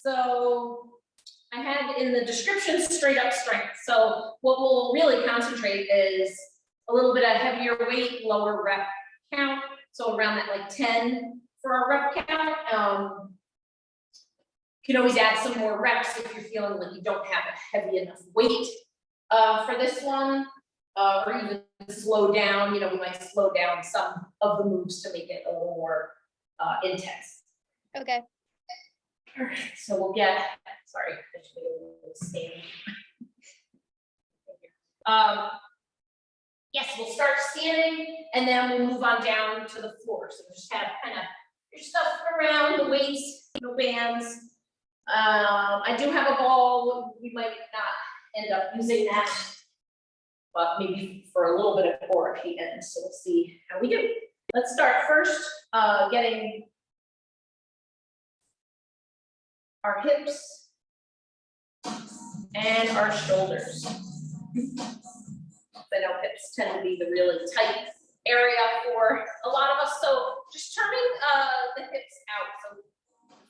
So I had in the description straight up strength. So what we'll really concentrate is a little bit of heavier weight, lower rep count. So around that like 10 for our rep count. You can always add some more reps if you're feeling like you don't have a heavy enough weight for this one, or even slow down. You know, we might slow down some of the moves to make it a little more intense. Okay. All right, so we'll get, sorry, I should be able to stand. Yes, we'll start standing and then we'll move on down to the floor. So just have kind of your stuff around the waist, no bands. I do have a ball. We might not end up using that, but maybe for a little bit of core at the end. So we'll see how we do. Let's start first, getting our hips and our shoulders. I know hips tend to be the really tight area for a lot of us. So just turning the hips out. So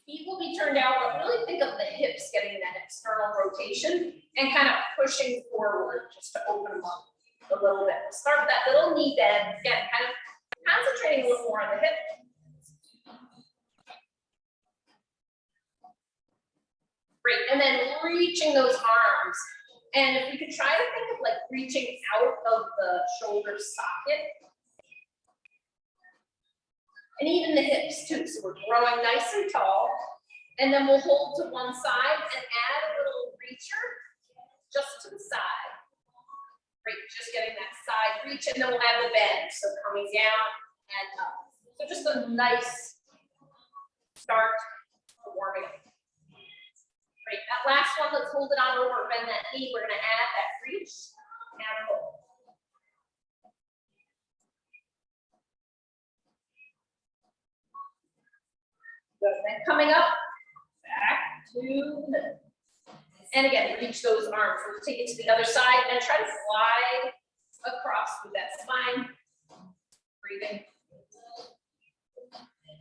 feet will be turned out, but really think of the hips getting that external rotation and kind of pushing forward just to open them up a little bit. We'll start with that little knee bend. Again, kind of concentrating a little more on the hip. Great, and then reaching those arms. And if we could try to think of like reaching out of the shoulder socket. And even the hips too. So we're growing nice and tall. And then we'll hold to one side and add a little reacher just to the side. Great, just getting that side reach, and then we'll add the bend. So coming down and up. So just a nice start to warming up. Great, that last one, let's hold it on over, bend that knee. We're gonna add that reach and hold. Good, then coming up, back to the middle. And again, reach those arms. We'll take it to the other side and try to slide across with that spine. Breathing.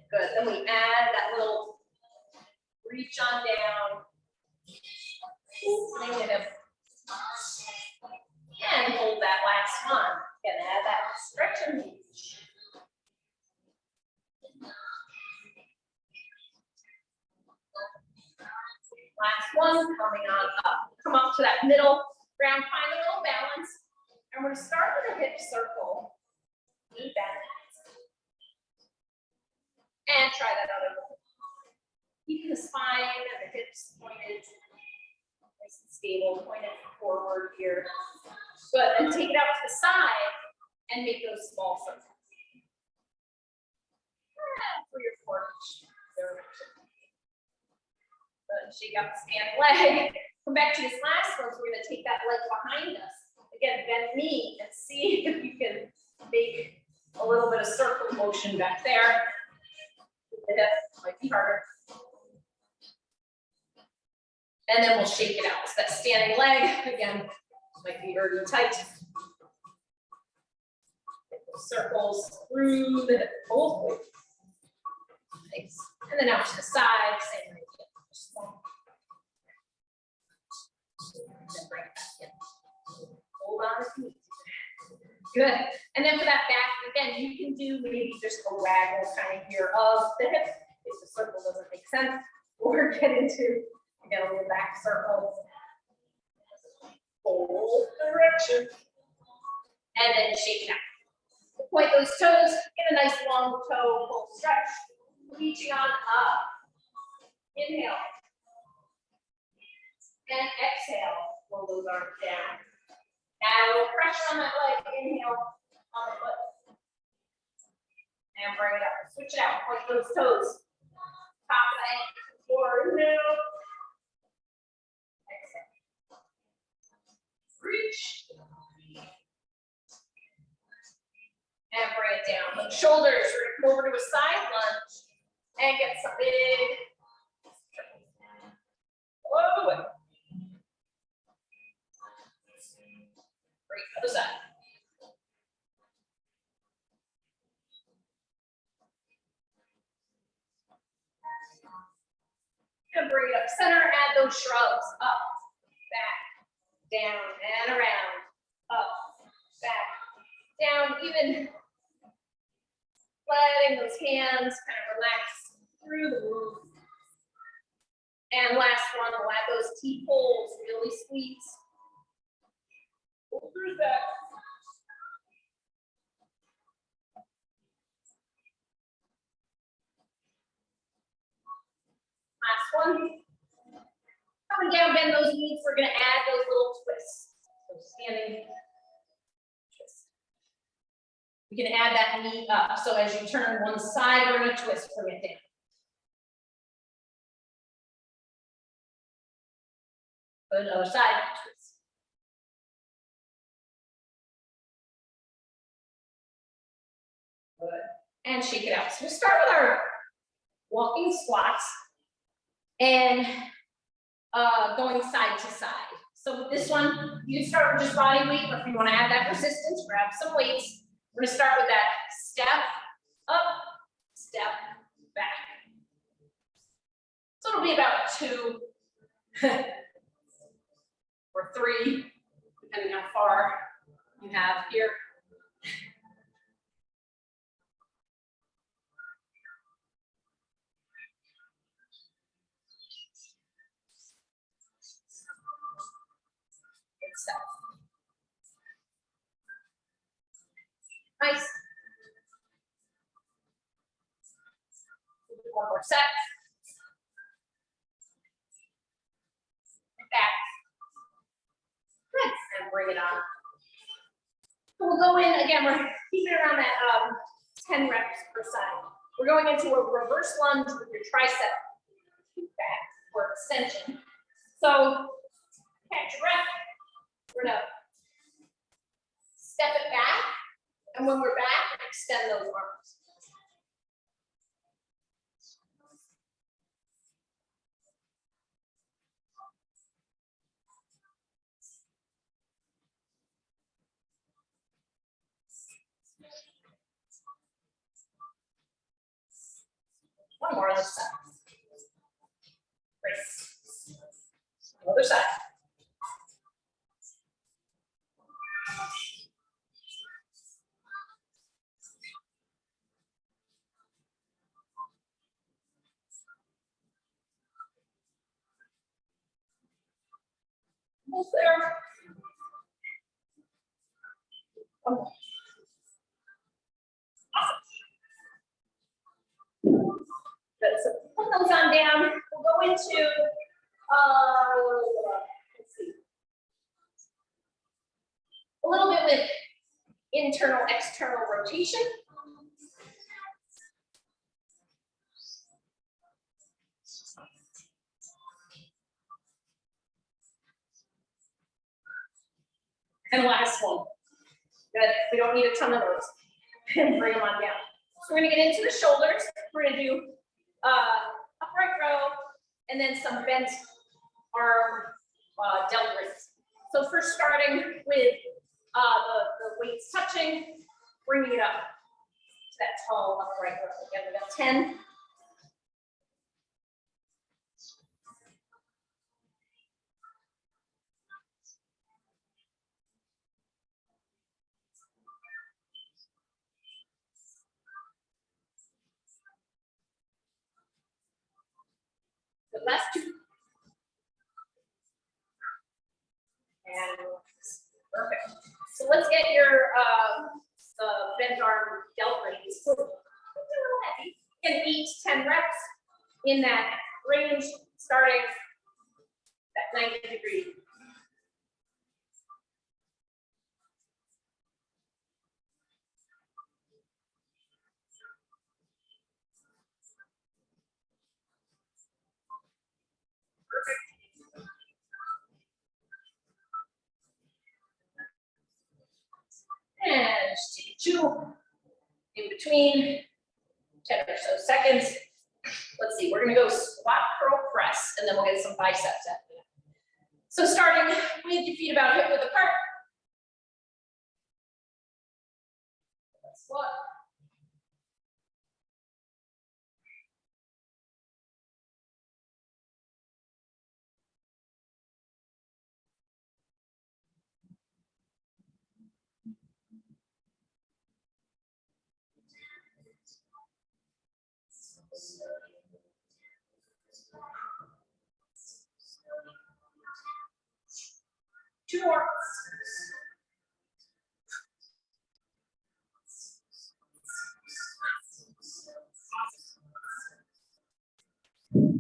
Good, then we add that little reach on down. Negative. And hold that last one. Again, add that stretch and reach. Last one, coming on up. Come up to that middle ground, find a little balance. And we're going to start with a hip circle. Knee bend. And try that other one. Keeping the spine and the hips pointed. Nice and stable, pointed forward here. Good, and take it out to the side and make those small circles. 3 or 4 each direction. Good, shake out the standing leg. Come back to this last one, so we're going to take that leg behind us. Again, bend knee and see if you can make a little bit of circle motion back there. The hip might be harder. And then we'll shake it out. So that standing leg, again, might be very tight. Get those circles through the hip. Oh, nice. And then out to the side, same idea. And then bring it back in. Hold on to it. Good. And then for that back, again, you can do maybe just a waggle kind of here of the hip if the circle doesn't make sense, or get into again a little back circle. Hold direction. And then shake it out. Point those toes, get a nice long toe pull stretch. Reaching on up. Inhale. And exhale. Roll those arms down. Add a little pressure on that leg. Inhale on the foot. And bring it up. Switch it out. Point those toes. Top of the ankle. Forward. Inhale. Exhale. Reach. And bring it down. Look, shoulders. We're going to come over to a side lunge. And get some big. Whoa. Great. Other side. Gonna bring it up center, add those shrugs, up, back, down, and around, up, back, down, even letting those hands kind of relax through the move. And last one, we'll add those T-poles, really squeeze. Pull through that. Last one. Coming down, bend those knees. We're going to add those little twists. So standing twist. We can add that knee up. So as you turn one side, we're going to twist, bring it down. Good, other side, twist. Good. And shake it out. So we start with our walking squats and going side to side. So with this one, you can start with just body weight, or if you want to add that resistance, grab some weights. We're going to start with that step up, step back. So it'll be about 2 or 3, depending how far you have here. Nice. One more set. Back. Good. And bring it on. So we'll go in again. We're keeping it around that 10 reps per side. We're going into a reverse lunge with your tricep back for extension. So catch your breath. We're gonna step it back, and when we're back, extend those arms. One more on this side. Great. Other side. Almost there. One more. Awesome. Good. So put those on down. We'll go into let's see, a little bit with internal, external rotation. And last one. Good. We don't need a ton of those. And bring them on down. So we're going to get into the shoulders. We're going to do upright row and then some bent arm deltoids. So first starting with the weights touching, bringing it up to that tall upright row. Again, we got 10. The last 2. And perfect. So let's get your bent arm deltoids. So, a little heavy. And 8 to 10 reps in that range, starting at 90 degrees. Perfect. And just take 2 in between, 10 or so seconds. Let's see, we're gonna go squat, curl, press, and then we'll get some biceps after that. So starting with your feet about hip width apart. Squat. Two more. All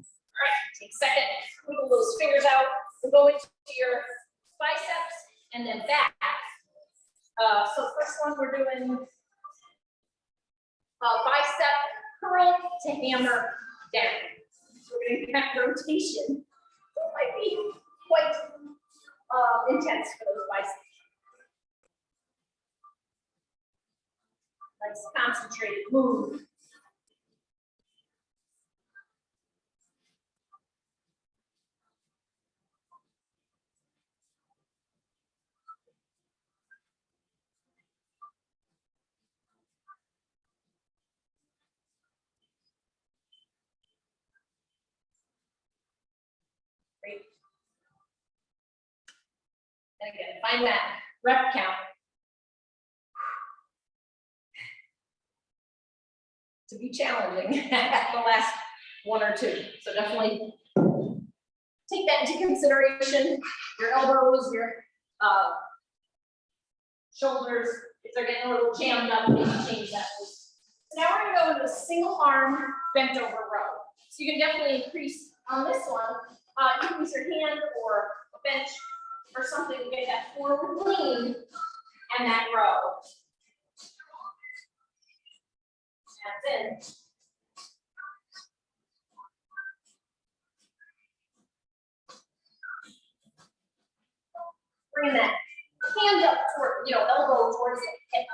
right, take a second, wiggle those fingers out. We'll go into your biceps and then back. So first one we're doing bicep curl to hammer down. So we're going to have rotation. So it might be quite intense for those biceps. Nice concentrated move. Great. And again, find that rep count. To be challenging at the last one or two. So definitely take that into consideration. Your elbows, your shoulders, if they're getting a little jammed up, maybe change that. So now we're gonna go into a single arm bent over row. So you can definitely increase on this one. You can use your hand or a bench or something to get that forward lean and that row. That's it. Bring that hand up toward, elbow towards the hip.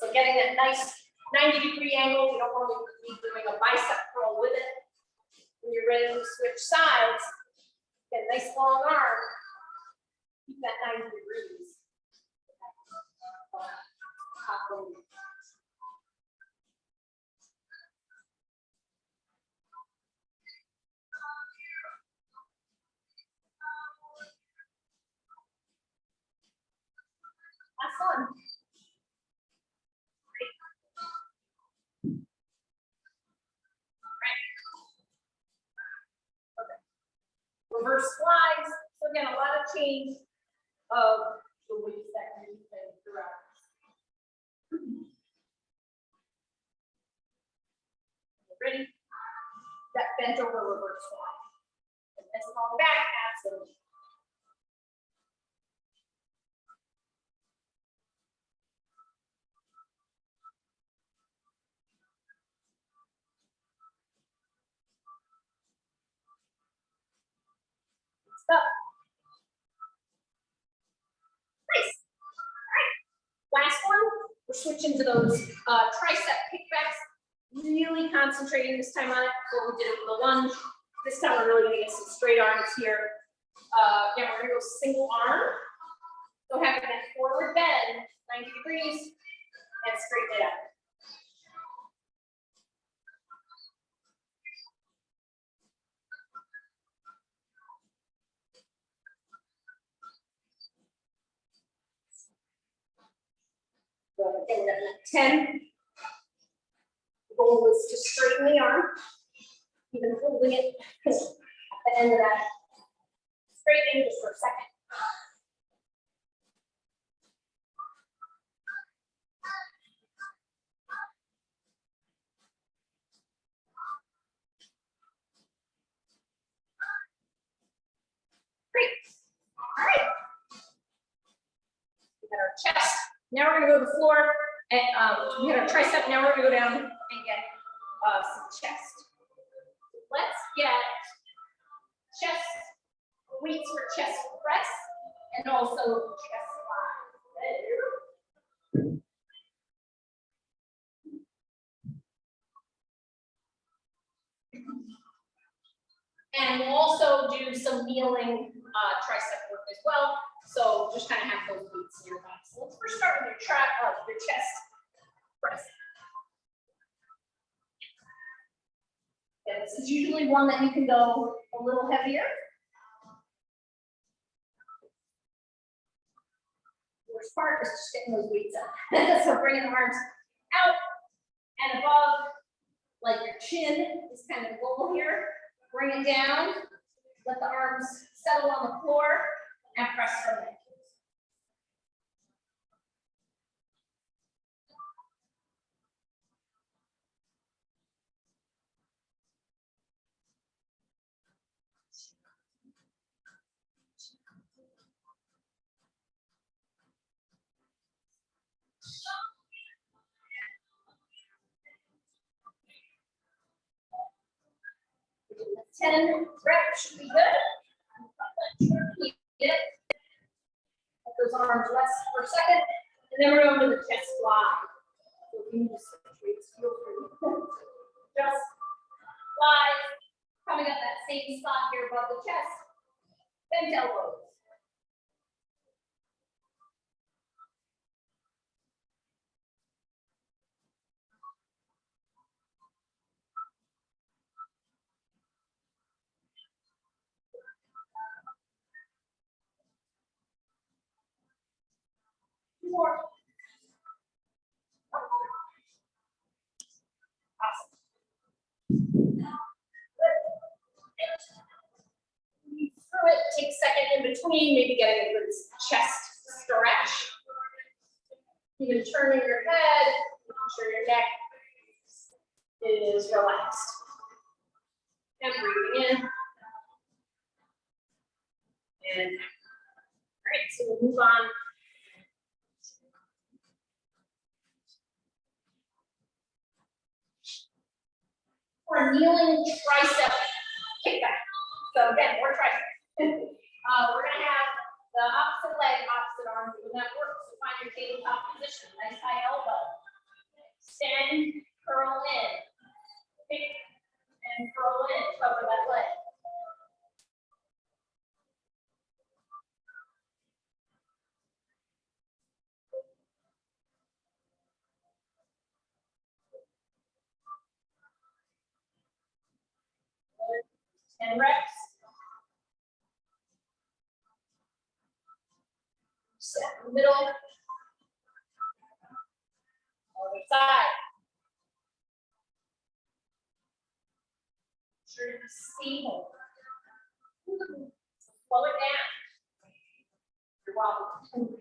So getting that nice 90-degree angle. You don't want to be doing a bicep curl with it. When you're ready to switch sides, get a nice long arm. Keep that 90 degrees. Have fun. Okay. Reverse slides. So again, a lot of change of the weights that you're using throughout. Ready? That bent over reverse slide. And this long back, absolutely. Stop. Nice. All right. Last one, we're switching to those tricep kickbacks. Really concentrating this time on it before we did it with the lunge. This time we're really gonna get some straight arms here. Again, we're gonna go single arm. So having that forward bend, 90 degrees, and straighten it out. So again, we're gonna 10. The goal is to straighten the arm, even holding it at the end of that. Straightening just for a second. Great. All right. We got our chest. Now we're going to go to the floor. And, we had our tricep. Now we're going to go down and get some chest. Let's get chest weights for chest press and also chest fly. And we'll also do some kneeling tricep work as well. So just kind of have those weights nearby. So let's first start with your chest press. Yeah, this is usually one that you can go a little heavier. The worst part is just getting those weights up. So bringing the arms out and above like your chin is kind of low here. Bring it down. Let the arms settle on the floor and press from there. We're doing 10 reps should be good. Keep it. Let those arms rest for a second, and then we're going to the chest fly. So if you just feel free. Just fly, coming up that same spot here above the chest. Bend elbows. More. Awesome. Through it, take a second in between, maybe getting a good chest stretch. Even turning your head, making sure your neck is relaxed. And breathing in. And all right, so we'll move on. For a kneeling tricep kickback. So again, more tricep. We're gonna have the opposite leg, opposite arm doing that work. So find your tabletop position, nice high elbow. Extend, curl in. Kick and curl in, cover that leg. Good. 10 reps. Set in the middle. Other side. Sure to stable. Slow it down. You're welcome.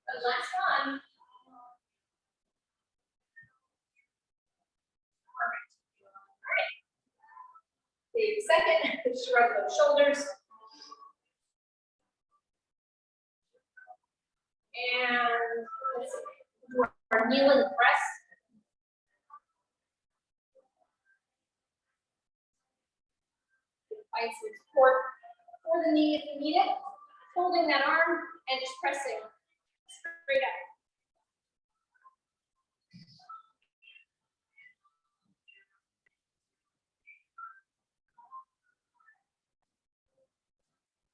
The last one. Perfect. All right. Take a second, shrug those shoulders. And let's do our kneeling press. Find some support for the knee if you need it. Holding that arm and just pressing straight up.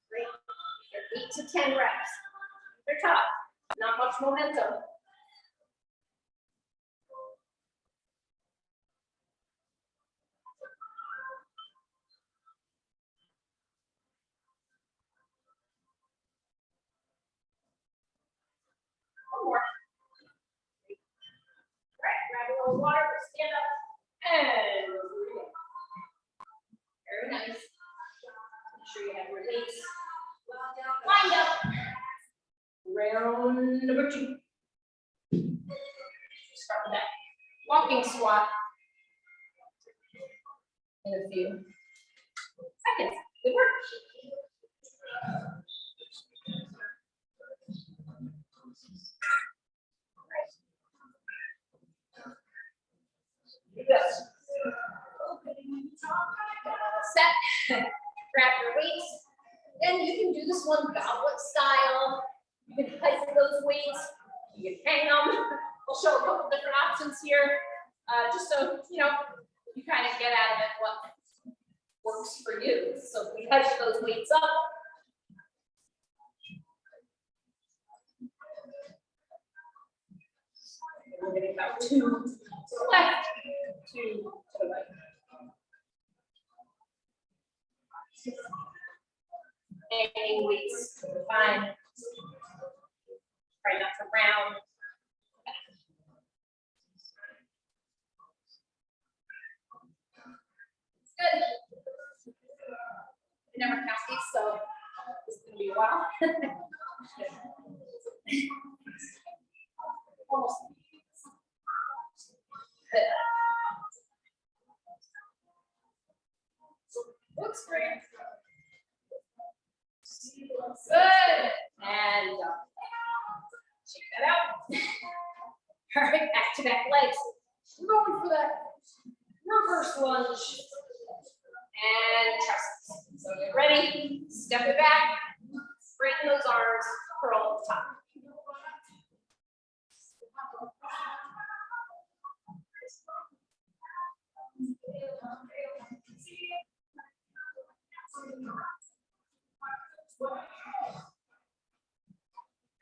Great. 8 to 10 reps. They're tough. Not much momentum. One more. All right, grab a little water, stand up, and very nice. Make sure you have your legs lined up. Round number 2. Start with that walking squat in a few seconds. Good work. Good. Set. Grab your weights. Then you can do this one goblet style. You can hike those weights. You can hang them. We'll show a couple different options here, just so you kind of get out of it what works for you. So if we hike those weights up. We're getting about 2 to the left, 2 to the right. Hanging weights, fine. Try not to round. Good. I never count these, so this is gonna be a while. Almost. Good. Looks great. Good. And check that out. All right, back to back legs. We're going for that reverse lunge and chest. So get ready, step it back, straighten those arms, curl at the top.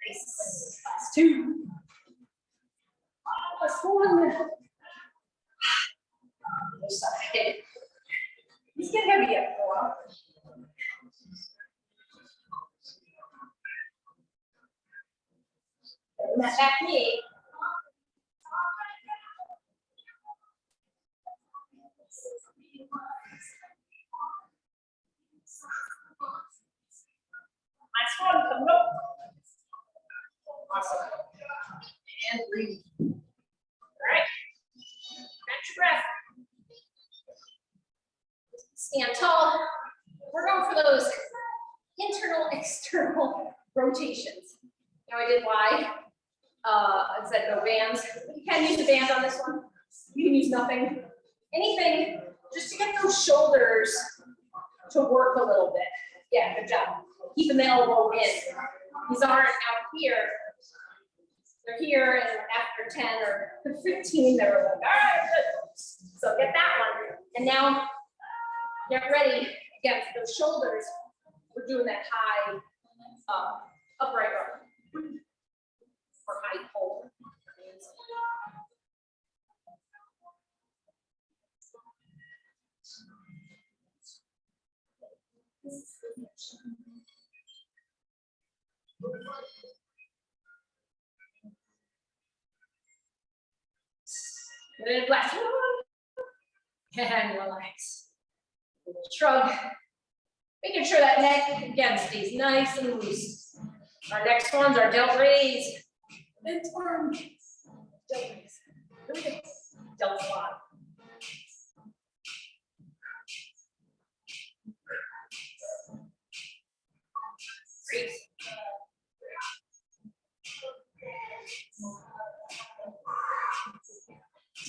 Nice. Last two. Last one. Other side. These get heavy up for a while. And that back knee. Last one, coming up. Awesome. And breathe. All right. Catch your breath. Stand tall. We're going for those internal, external rotations. Now I did wide. I said no bands. You can use a band on this one. You can use nothing. Anything just to get those shoulders to work a little bit. Yeah, good job. Keeping the elbow in. These aren't out here. They're here, and after 10 or 15, they're like, all right, good. So get that one. And now get ready again for those shoulders. We're doing that high upright row or high pull. Good, last one. And relax. Shrug. Making sure that neck, again, stays nice and loose. Our next ones are delt raise. And arm. Delt raise. Here we go. Delt squat. Great.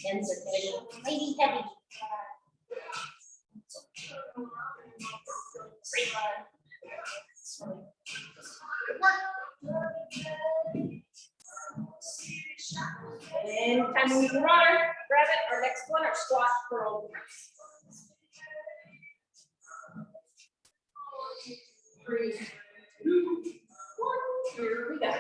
Hands are getting mighty heavy. Great. Good work. And time to move the water. Grab it. Our next one, our squat curl press. Breathe. 2, 1. Here we go.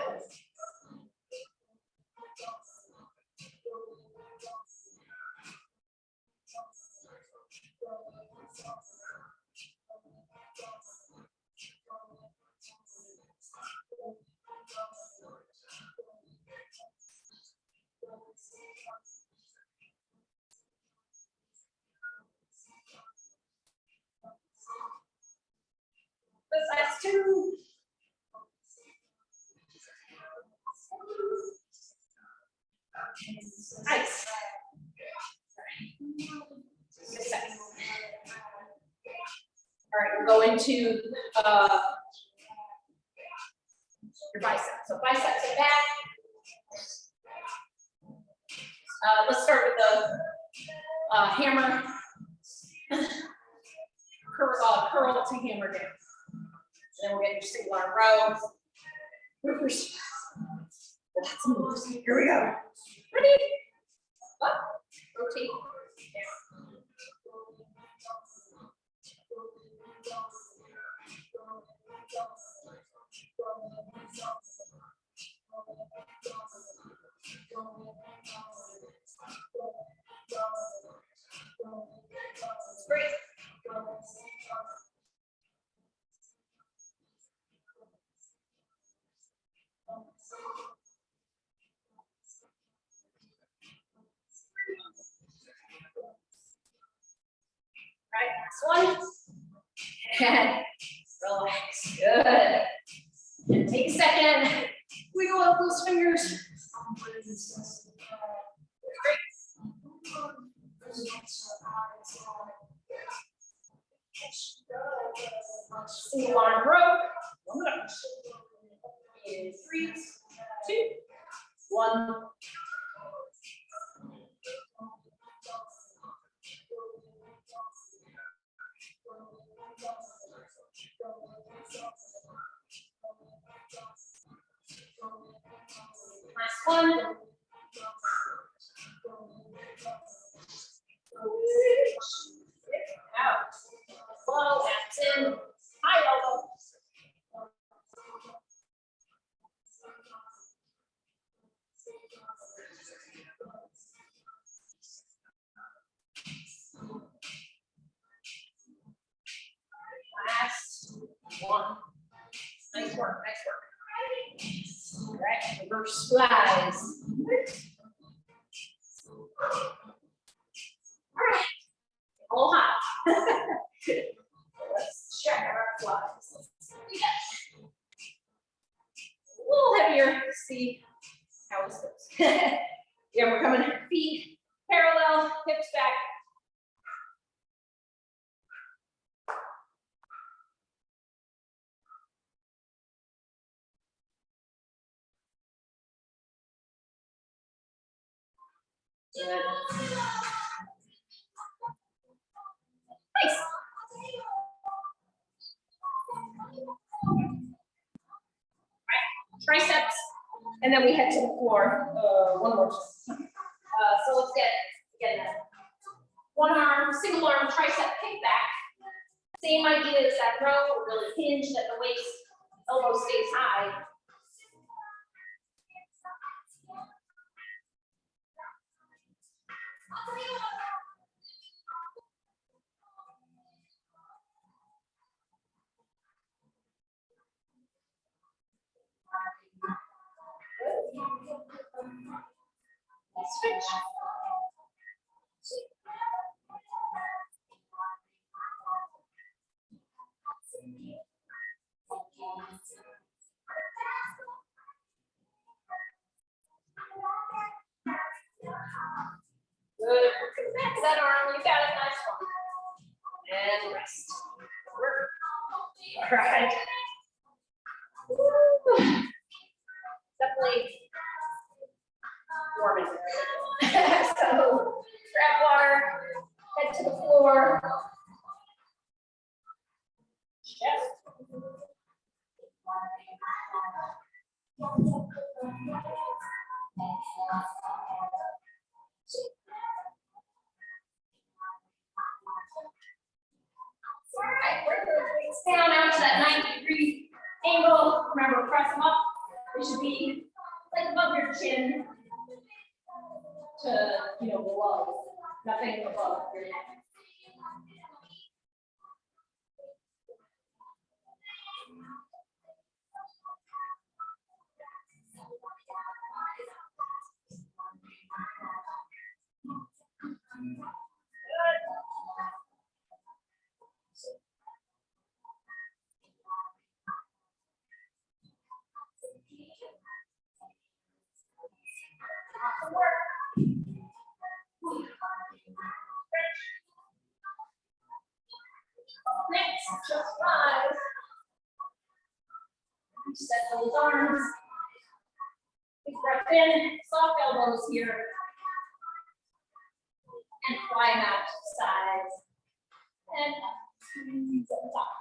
This last two. Nice. All right, we're going to your biceps. So biceps are back. Let's start with the hammer. Curl to hammer down. Then we'll get your single arm rows. Lots of moves. Here we go. Ready? Up. Rotate. Down. Great. one. And relax. Good. And take a second. Wiggle up those fingers. Great. Single arm rope. In 3, 2, 1. Last one. Out. Slow, abs in. High elbow. Last one. Nice work, nice work. All right, reverse flies. All right, a little hot. Let's check our flies. Yeah. A little heavier, see how this goes. Yeah, we're coming feet parallel, hips back. Good. Nice. Right, triceps, and then we head to the floor. One more. So let's get that. One arm, single arm tricep kick back. Same idea as that row, really hinged at the waist, elbow stays high. Switch. Good. Back to that arm. You got it. Nice one. And rest. All right. Woo. Definitely warm in here. So grab water, head to the floor. Yes. Right, bring those weights down out to that 90-degree angle. Remember, press them up. They should be like above your chin to, below. Nothing above your neck. Next, just rise. Set those arms. Big breath in, soft elbows here. And fly them out to the sides. And squeeze at the top.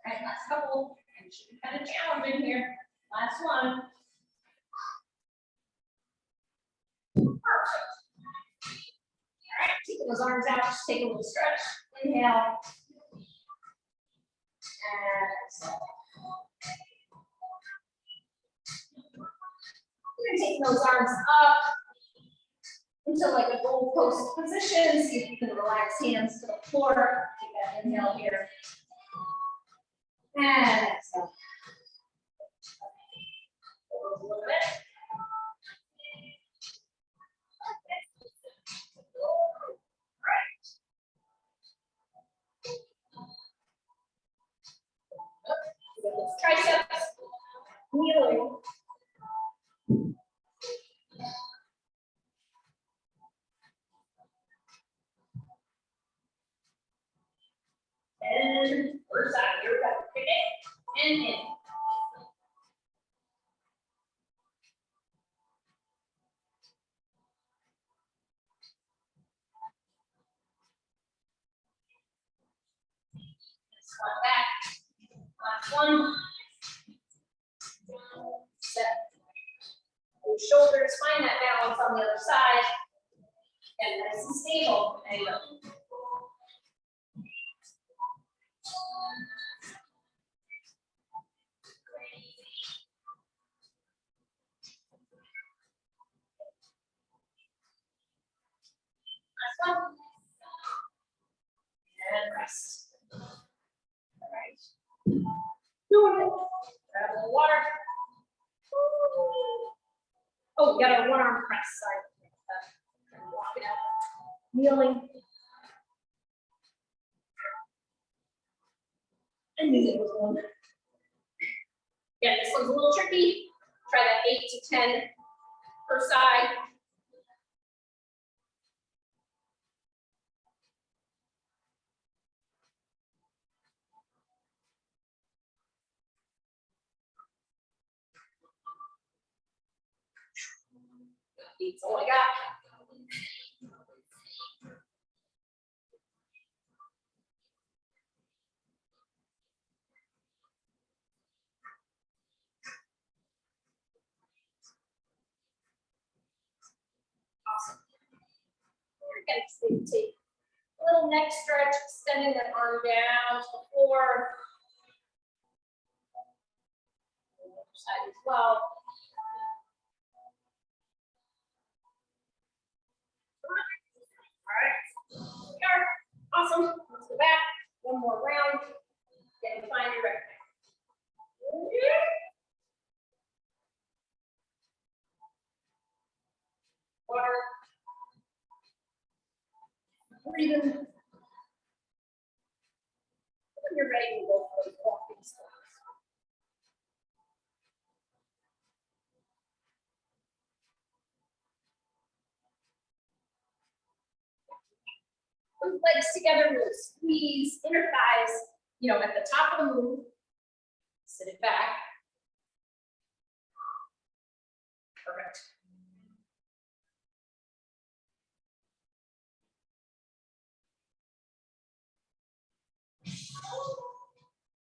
All right, last couple. It should be kind of challenging here. Last one. Perfect. All right, taking those arms out, just take a little stretch. Inhale. And you're going to take those arms up into like a golden goal post position. See if you can relax hands to the floor. Take that inhale here. And exhale. A little bit. Triceps, kneeling. And first side, here we go. Pick it and in. Squat back. Last one. Set. Move shoulders, find that balance on the other side. And nice and stable. There you go. Last one. And rest. All right. Doing it. Grab a little water. Oh, we got our one arm press. Sorry. Walk it out. Kneeling. I knew it was one. Yeah, this one's a little tricky. Try that 8 to 10 per side. That's all I got. Awesome. We're going to take a little neck stretch, extending that arm down to the floor. Other side as well. All right. Here. Awesome. Let's go back. One more round. Then find your rectangle. Water. Breathing. When you're ready, we'll go for those walking steps. Put legs together, really squeeze inner thighs, at the top of the move. Sit it back. Perfect.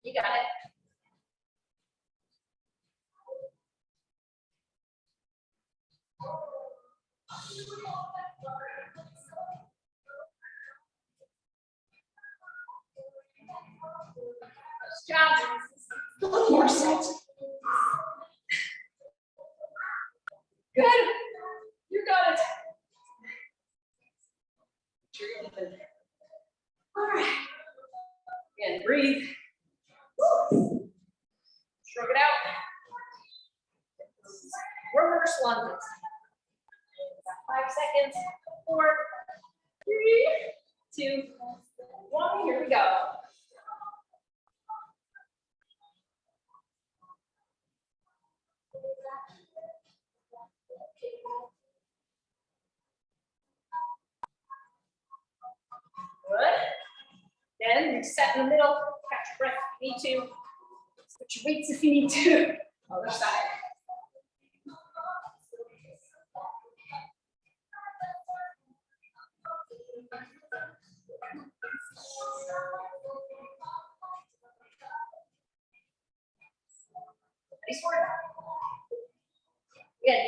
You got it. Nice job. One more set. Good. You got it. All right. Again, breathe. Shrug it out. Reverse lunges. 5 seconds. 4, 3, 2, 1. Here we go. Good. Then reset in the middle. Catch your breath if you need to. Switch your weights if you need to. Other side. Nice work. Again,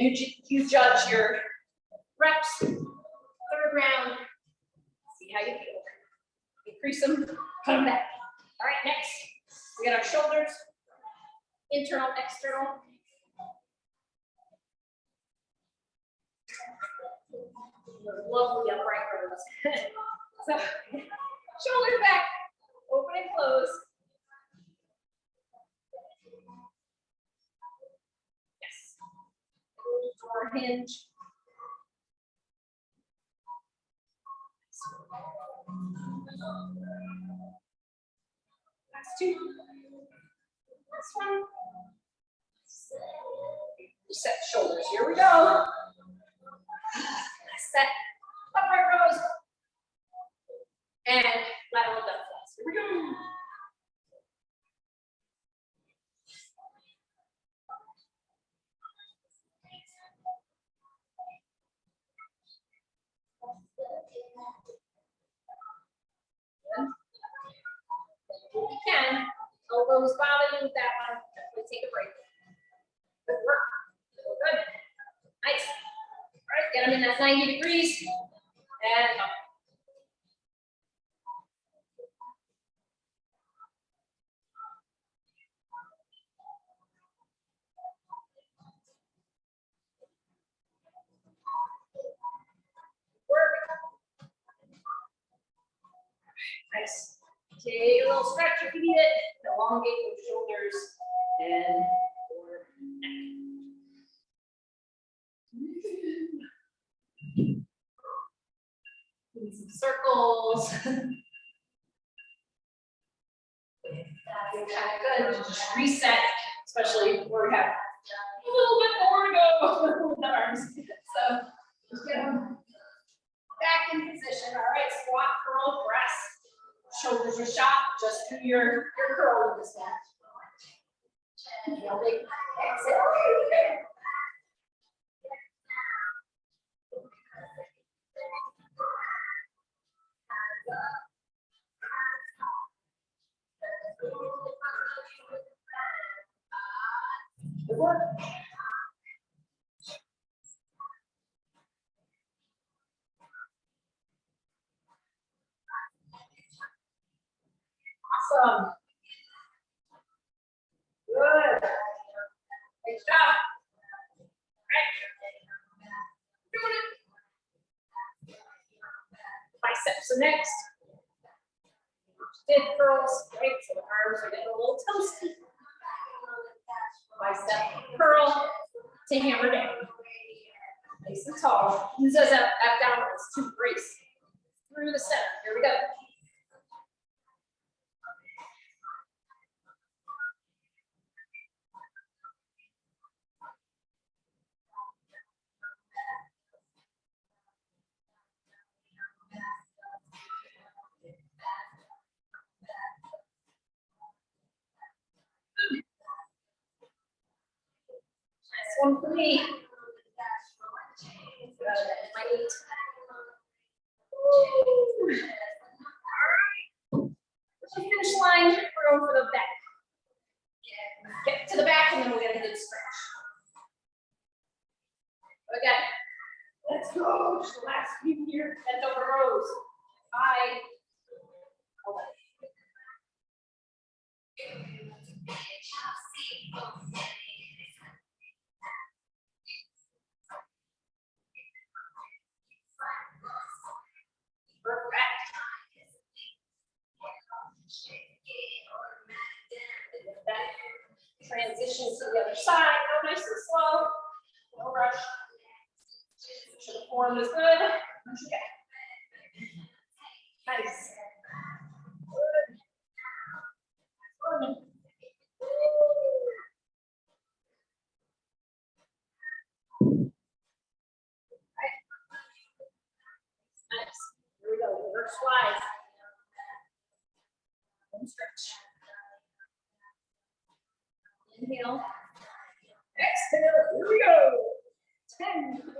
you judge your reps. 3rd round. See how you feel. Increase them, cut them back. All right, next, we got our shoulders, internal, external. Those lovely upright rows. So, shoulders back, open and close. Yes. Door hinge. Last two. Last one. Set shoulders. Here we go. Set upright rows. And lateral butterflies. Here we go. If you can, elbows bottom with that one. Definitely take a break. Good work. Good. Nice. All right, get them in that 90 degrees. And up. Work. Nice. Take a little stretch if you need it. Elongate those shoulders and your neck. Some circles. Good. Just reset, especially where we have a little bit more to go with the arms. So just get them back in position. All right, squat, curl, press. Shoulders are shot. Just do your curl with this one. Exhale. Good work. Awesome. Good. Great job. Right. Doing it. Biceps are next. Did curls, right? So the arms are getting a little toasty. Bicep curl to hammer down. Nice and tall. Use those abdominals to brace through the center. Here we go. Nice one for me. My 8. All right. Finish line. We're going for the back. Get to the back and then we'll get a good stretch. Again. Let's go. Just the last few here. Bend over rows. 5. 11. Perfect. Transition to the other side. Go nice and slow. No rush. Make sure the form is good. Okay. Nice. Good. Good. Right. Nice. Here we go. Reverse slides. And stretch. Inhale. Exhale. Here we go. 10. Good.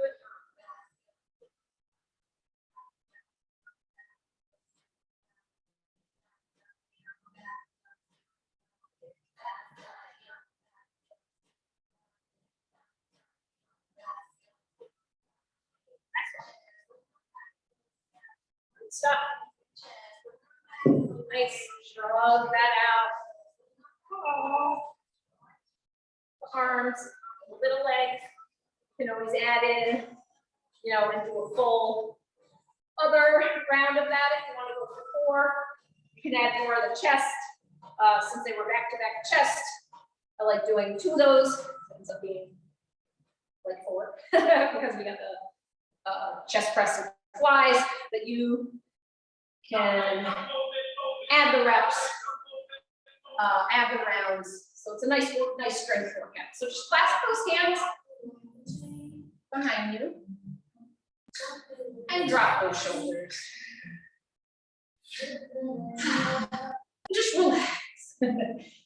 Good stuff. Nice. Shrug that out. Oh. Arms, a little legs. You can always add in you know, and do a full other round of that if you want to go for 4. You can add more of the chest. Since they were back-to-back chest, I like doing 2 of those. It ends up being like 4 because we got the chest press and flies, but you can add the reps, add the rounds. So it's a nice strength workout. So just clasp those hands behind you and drop those shoulders. Just relax.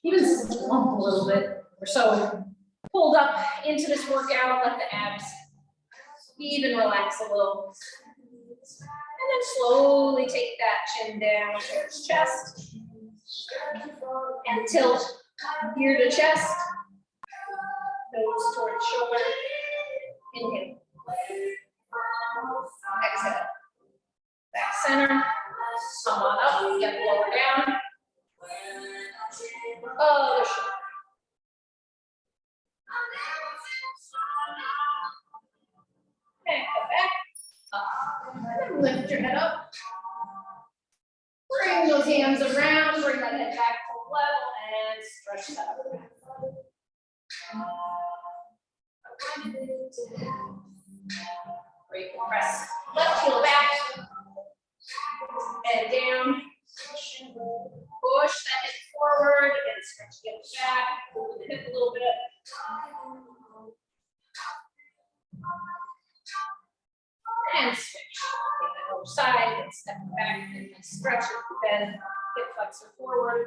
Even slump a little bit or so. Hold up into this workout, let the abs even relax a little. And then slowly take that chin down towards chest. And tilt ear to chest. Nose towards shoulder. Inhale. Exhale. Back center. Come on up, get lower down. Other shoulder. Okay, come back. Up. And then lift your head up. Bring those hands around, bring that head back to level and stretch that up. Great, press left heel back and down. Push that hip forward and stretch the hip back. Move the hip a little bit. And switch. Take that other side and step back and stretch it. Then hip flexor forward.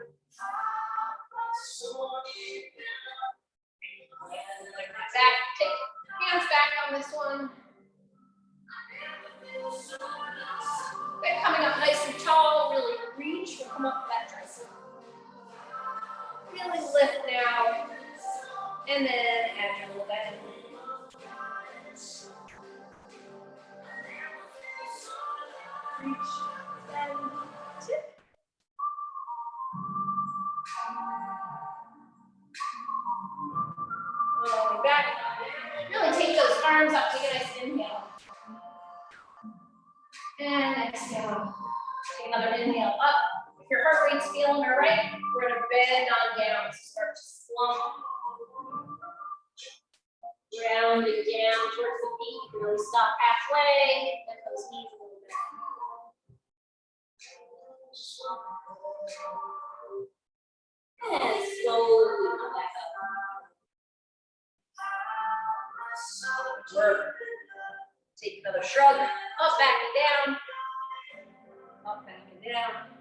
Back. Take hands back on this one. Okay, coming up nice and tall, really reach. We'll come up that tricep. Really lift now. And then add your little bend. Reach, bend, tip. Rolling back. Really take those arms up, take a nice inhale. And exhale. Take another inhale up. If your heart rate's feeling all right, we're gonna bend on down. So start to slump. Rounding down towards the feet. You can really stop halfway. Lift those knees a little bit. And slowly come back up. Work. Take another shrug. Up, back, and down. Up, back, and down.